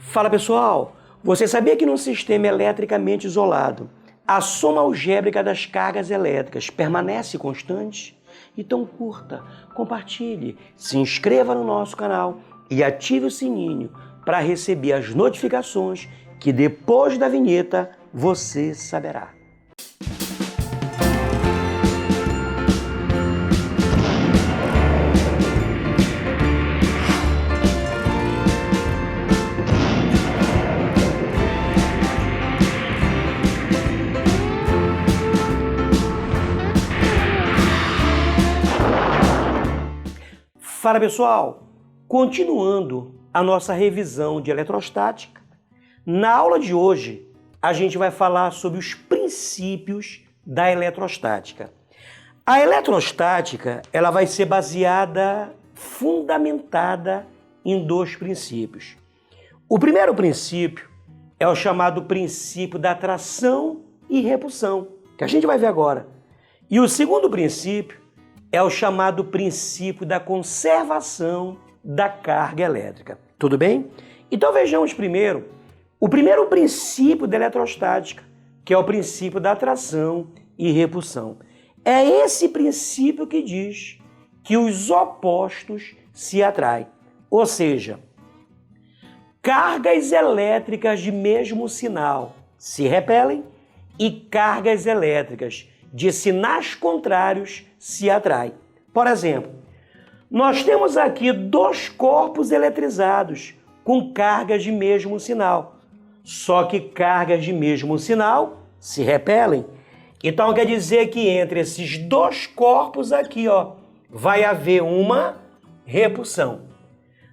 Fala pessoal, você sabia que num sistema eletricamente isolado, a soma algébrica das cargas elétricas permanece constante? Então curta, compartilhe, se inscreva no nosso canal e ative o sininho para receber as notificações que depois da vinheta você saberá. Fala pessoal, continuando a nossa revisão de eletrostática, na aula de hoje a gente vai falar sobre os princípios da eletrostática. A eletrostática ela vai ser baseada, fundamentada em dois princípios. O primeiro princípio é o chamado princípio da atração e repulsão, que a gente vai ver agora. E o segundo princípio é o chamado princípio da conservação da carga elétrica. Tudo bem? Então vejamos primeiro o primeiro princípio da eletrostática, que é o princípio da atração e repulsão. É esse princípio que diz que os opostos se atraem, ou seja, cargas elétricas de mesmo sinal se repelem e cargas elétricas de sinais contrários se atraem. Por exemplo, nós temos aqui dois corpos eletrizados com cargas de mesmo sinal, só que cargas de mesmo sinal se repelem. Então quer dizer que entre esses dois corpos aqui, vai haver uma repulsão.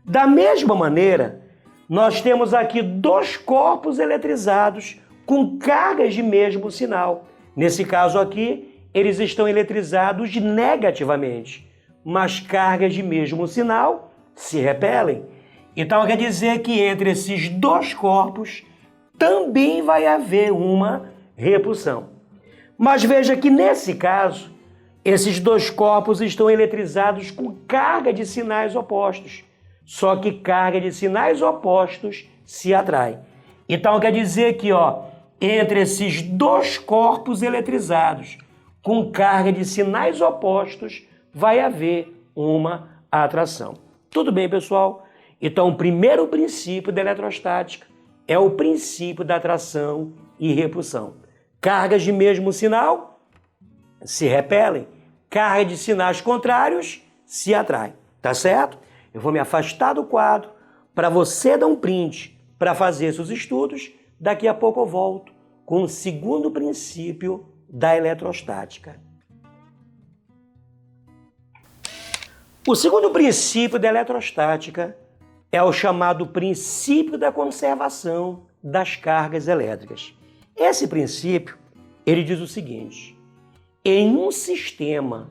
Da mesma maneira, nós temos aqui dois corpos eletrizados com cargas de mesmo sinal. Nesse caso aqui, eles estão eletrizados negativamente, mas cargas de mesmo sinal se repelem. Então quer dizer que entre esses dois corpos também vai haver uma repulsão. Mas veja que nesse caso, esses dois corpos estão eletrizados com carga de sinais opostos, só que carga de sinais opostos se atrai. Então quer dizer que, entre esses dois corpos eletrizados com carga de sinais opostos, vai haver uma atração. Tudo bem, pessoal? Então, o primeiro princípio da eletrostática é o princípio da atração e repulsão. Cargas de mesmo sinal se repelem, carga de sinais contrários se atraem. Tá certo? Eu vou me afastar do quadro para você dar um print para fazer seus estudos. Daqui a pouco eu volto com o segundo princípio da eletrostática. O segundo princípio da eletrostática é o chamado princípio da conservação das cargas elétricas. Esse princípio, ele diz o seguinte: em um sistema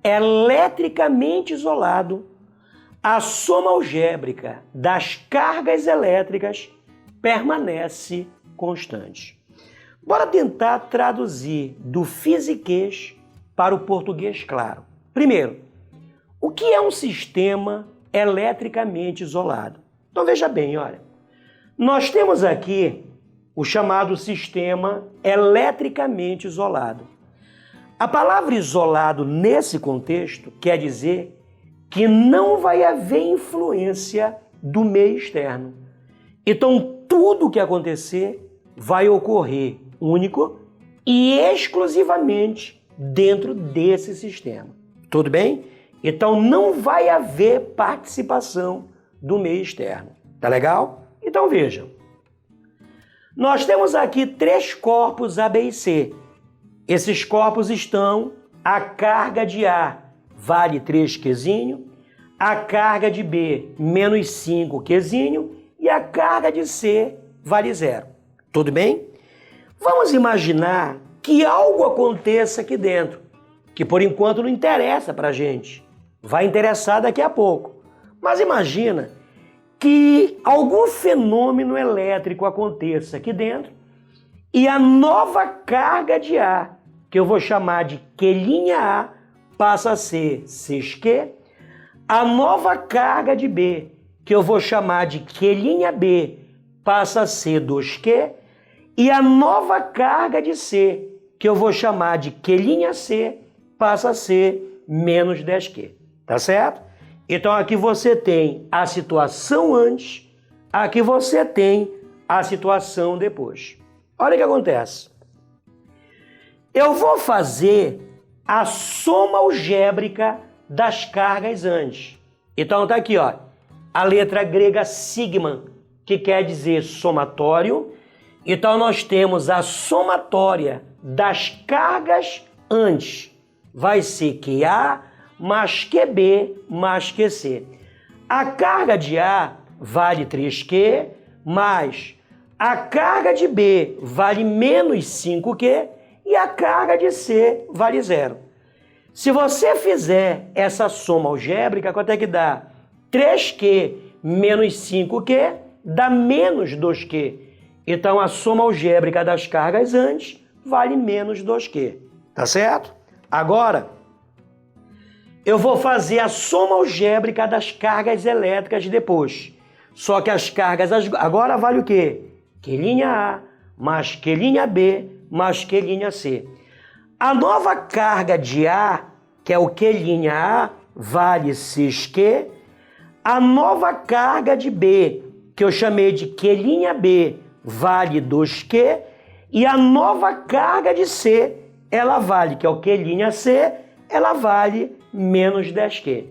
eletricamente isolado, a soma algébrica das cargas elétricas permanece constante. Bora tentar traduzir do fisiquês para o português claro. Primeiro, o que é um sistema eletricamente isolado? Então veja bem, olha. Nós temos aqui o chamado sistema eletricamente isolado. A palavra isolado nesse contexto quer dizer que não vai haver influência do meio externo. Então tudo o que acontecer vai ocorrer único e exclusivamente dentro desse sistema. Tudo bem? Então não vai haver participação do meio externo. Tá legal? Então vejam. Nós temos aqui três corpos A, B e C. Esses corpos estão a carga de A vale 3 Qzinho, a carga de B menos 5 Qzinho e a carga de C vale 0. Tudo bem? Vamos imaginar que algo aconteça aqui dentro, que por enquanto não interessa para a gente. Vai interessar daqui a pouco. Mas imagina que algum fenômeno elétrico aconteça aqui dentro e a nova carga de A, que eu vou chamar de Q'A, passa a ser 6Q. A nova carga de B, que eu vou chamar de Q'B, passa a ser 2Q, e a nova carga de C, que eu vou chamar de Q'C, passa a ser menos 10Q, tá certo? Então aqui você tem a situação antes, aqui você tem a situação depois. Olha o que acontece. Eu vou fazer a soma algébrica das cargas antes. Então tá aqui, ó, a letra grega sigma, que quer dizer somatório. Então nós temos a somatória das cargas antes. Vai ser QA mais QB mais QC. A carga de A vale 3Q, mais a carga de B vale menos 5Q e a carga de C vale 0. Se você fizer essa soma algébrica, quanto é que dá? 3Q menos 5Q dá menos 2Q. Então a soma algébrica das cargas antes vale menos 2Q. Tá certo? Agora, eu vou fazer a soma algébrica das cargas elétricas depois. Só que as cargas agora vale o quê? Q'A mais Q'B mais Q'C. A nova carga de A, que é o Q'A, vale 6Q. A nova carga de B, que eu chamei de Q'B, vale 2Q. E a nova carga de C, ela vale, que é o Q'C, ela vale menos 10Q.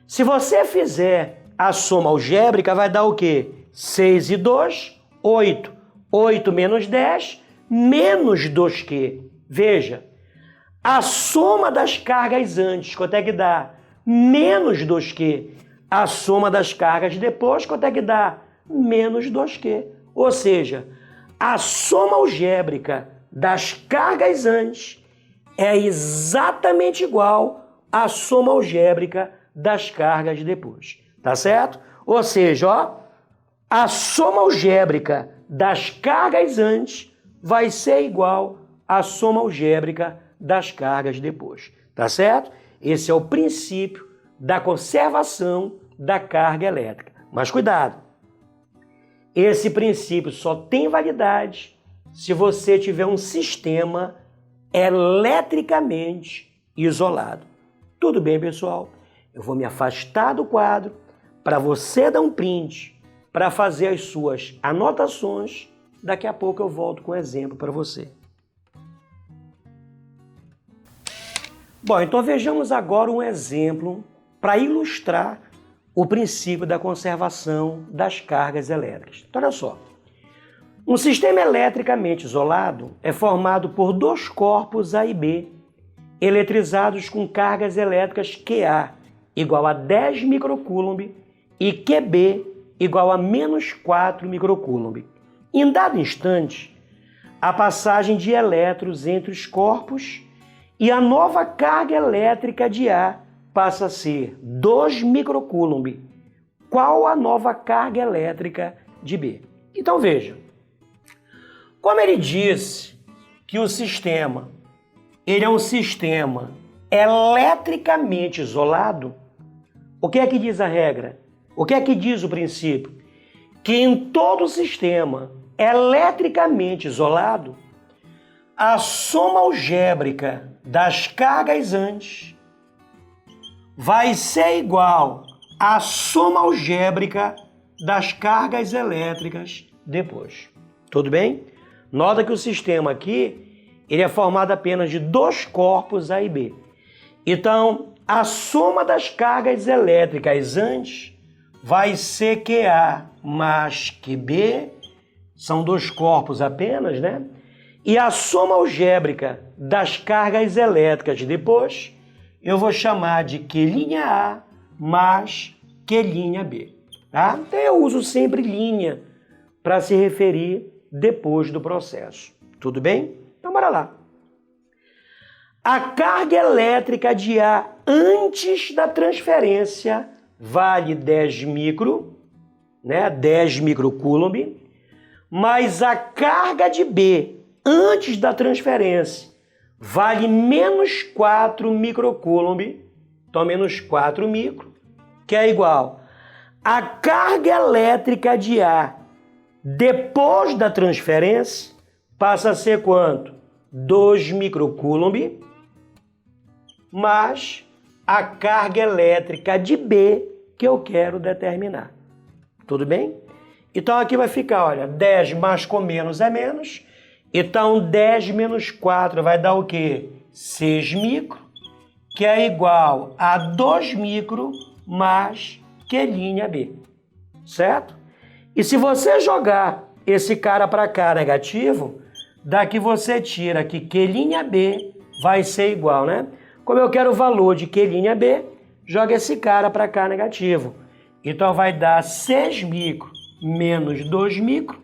Se você fizer a soma algébrica, vai dar o quê? 6 e 2, 8. 8 menos 10, menos 2Q. Veja, a soma das cargas antes, quanto é que dá? Menos 2Q. A soma das cargas depois, quanto é que dá? Menos 2Q. Ou seja, a soma algébrica das cargas antes é exatamente igual à soma algébrica das cargas depois. Tá certo? Ou seja, ó, a soma algébrica das cargas antes vai ser igual à soma algébrica das cargas depois. Tá certo? Esse é o princípio da conservação da carga elétrica. Mas cuidado! Esse princípio só tem validade se você tiver um sistema eletricamente isolado. Tudo bem, pessoal? Eu vou me afastar do quadro para você dar um print para fazer as suas anotações. Daqui a pouco eu volto com um exemplo para você. Bom, então vejamos agora um exemplo para ilustrar o princípio da conservação das cargas elétricas. Então, olha só. Um sistema eletricamente isolado é formado por dois corpos A e B, eletrizados com cargas elétricas QA igual a 10 microcoulomb e QB igual a menos 4 microcoulomb. Em dado instante, a passagem de elétrons entre os corpos e a nova carga elétrica de A passa a ser 2 microcoulomb. Qual a nova carga elétrica de B? Então veja, como ele disse que o sistema ele é um sistema eletricamente isolado, o que é que diz a regra? O que é que diz o princípio? Que em todo sistema eletricamente isolado, a soma algébrica das cargas antes vai ser igual à soma algébrica das cargas elétricas depois. Tudo bem? Nota que o sistema aqui ele é formado apenas de dois corpos A e B. Então, a soma das cargas elétricas antes vai ser QA mais QB, são dois corpos apenas, né? E a soma algébrica das cargas elétricas depois, eu vou chamar de Q'A mais Q'B, tá? Então eu uso sempre linha para se referir depois do processo. Tudo bem? Então bora lá. A carga elétrica de A antes da transferência vale 10 micro, né? 10 microcoulomb, mas a carga de B antes da transferência vale menos 4 microcoulomb, então menos 4 micro, que é igual a carga elétrica de A depois da transferência, passa a ser quanto? 2 microcoulomb mais a carga elétrica de B que eu quero determinar. Tudo bem? Então aqui vai ficar, olha, 10 mais com menos é menos. Então 10 menos 4 vai dar o quê? 6 micro, que é igual a 2 micro mais Q' B. Certo? E se você jogar esse cara para cá negativo, daqui você tira que Q' B vai ser igual, né? Como eu quero o valor de Q' B, joga esse cara para cá negativo. Então vai dar 6 micro menos 2 micro.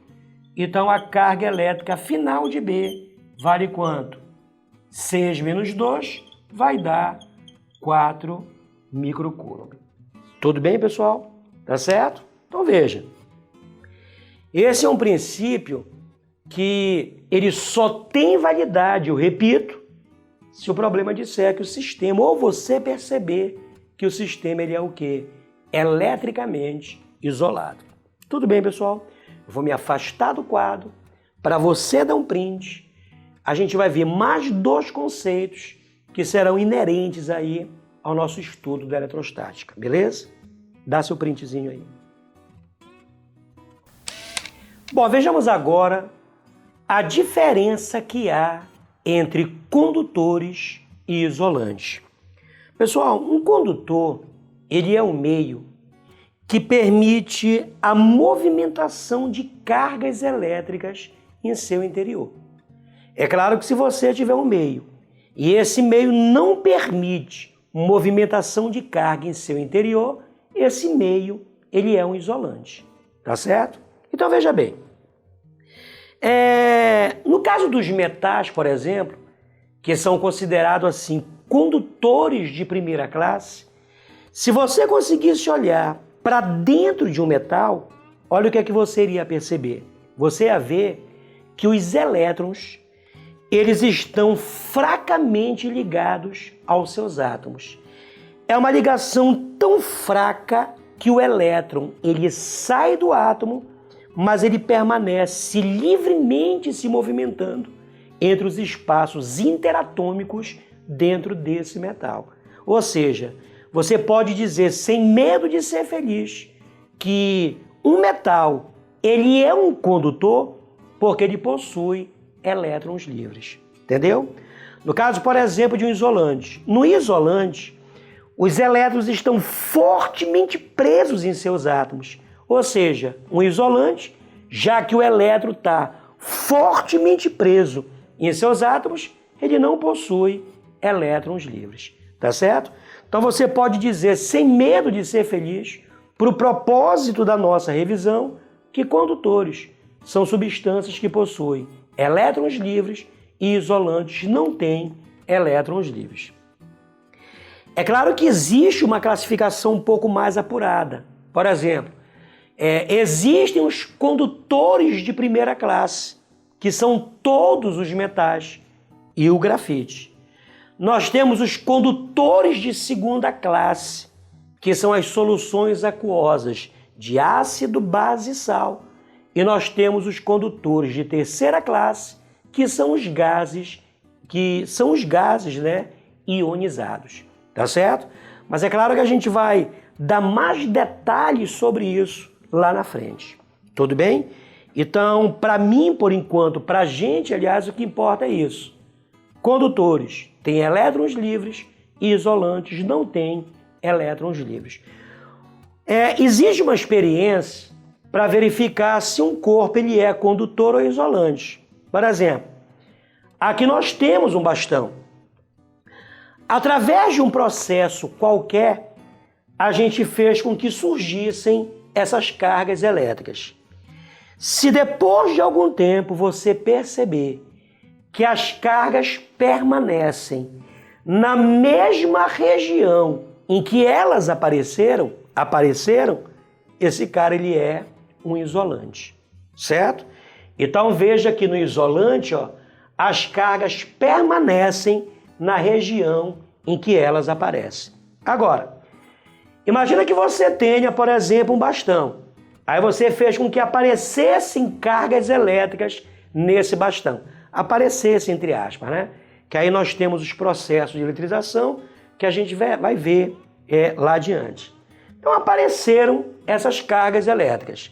Então a carga elétrica final de B vale quanto? 6 menos 2 vai dar 4 microcoulomb. Tudo bem, pessoal? Tá certo? Então veja. Esse é um princípio que ele só tem validade, eu repito, se o problema disser que o sistema, ou você perceber que o sistema ele é o quê? Eletricamente isolado. Tudo bem, pessoal? Eu vou me afastar do quadro para você dar um print. A gente vai ver mais 2 conceitos que serão inerentes aí ao nosso estudo da eletrostática, beleza? Dá seu printzinho aí. Bom, vejamos agora a diferença que há entre condutores e isolantes. Pessoal, um condutor, ele é um meio que permite a movimentação de cargas elétricas em seu interior. É claro que se você tiver um meio e esse meio não permite movimentação de carga em seu interior, esse meio ele é um isolante, tá certo? Então veja bem, no caso dos metais, por exemplo, que são considerados assim condutores de primeira classe, se você conseguisse olhar para dentro de um metal, olha o que é que você iria perceber. Você ia ver que os elétrons, eles estão fracamente ligados aos seus átomos. É uma ligação tão fraca que o elétron, ele sai do átomo, mas ele permanece livremente se movimentando entre os espaços interatômicos dentro desse metal. Ou seja, você pode dizer, sem medo de ser feliz, que um metal ele é um condutor porque ele possui elétrons livres. Entendeu? No caso, por exemplo, de um isolante. No isolante, os elétrons estão fortemente presos em seus átomos. Ou seja, um isolante, já que o elétron está fortemente preso em seus átomos, ele não possui elétrons livres. Tá certo? Então você pode dizer, sem medo de ser feliz, para o propósito da nossa revisão, que condutores são substâncias que possuem elétrons livres e isolantes não têm elétrons livres. É claro que existe uma classificação um pouco mais apurada. Por exemplo, existem os condutores de primeira classe, que são todos os metais e o grafite. Nós temos os condutores de segunda classe, que são as soluções aquosas de ácido, base e sal. E nós temos os condutores de terceira classe, que são os gases, ionizados. Tá certo? Mas é claro que a gente vai dar mais detalhes sobre isso lá na frente. Tudo bem? Então, para mim, por enquanto, para a gente, aliás, o que importa é isso. Condutores têm elétrons livres e isolantes não têm elétrons livres. Existe uma experiência para verificar se um corpo ele é condutor ou isolante. Por exemplo, aqui nós temos um bastão. Através de um processo qualquer, a gente fez com que surgissem essas cargas elétricas. Se depois de algum tempo você perceber que as cargas permanecem na mesma região em que elas apareceram, esse cara ele é um isolante, certo? Então veja que no isolante, as cargas permanecem na região em que elas aparecem. Agora, imagina que você tenha, por exemplo, um bastão. Aí você fez com que aparecessem cargas elétricas nesse bastão. Aparecesse, entre aspas, né? Que aí nós temos os processos de eletrização que a gente vai ver lá adiante. Então apareceram essas cargas elétricas.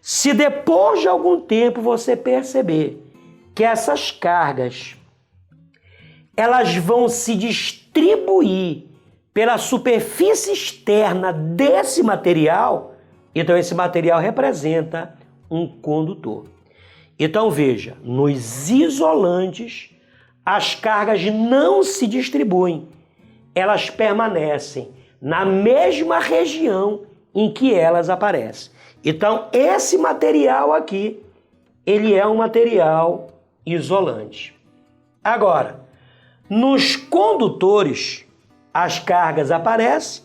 Se depois de algum tempo você perceber que essas cargas elas vão se distribuir pela superfície externa desse material, então esse material representa um condutor. Então veja, nos isolantes as cargas não se distribuem, elas permanecem na mesma região em que elas aparecem. Então esse material aqui, ele é um material isolante. Agora, nos condutores, as cargas aparecem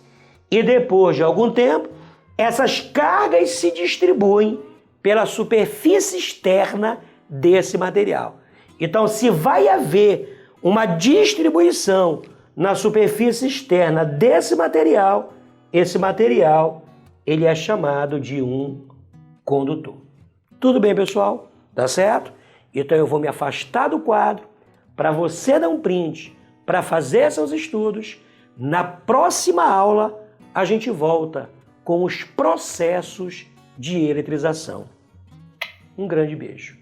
e depois de algum tempo, essas cargas se distribuem pela superfície externa desse material. Então, se vai haver uma distribuição na superfície externa desse material, esse material ele é chamado de um condutor. Tudo bem, pessoal? Tá certo? Então eu vou me afastar do quadro para você dar um print, para fazer seus estudos. Na próxima aula, a gente volta com os processos de eletrização. Um grande beijo.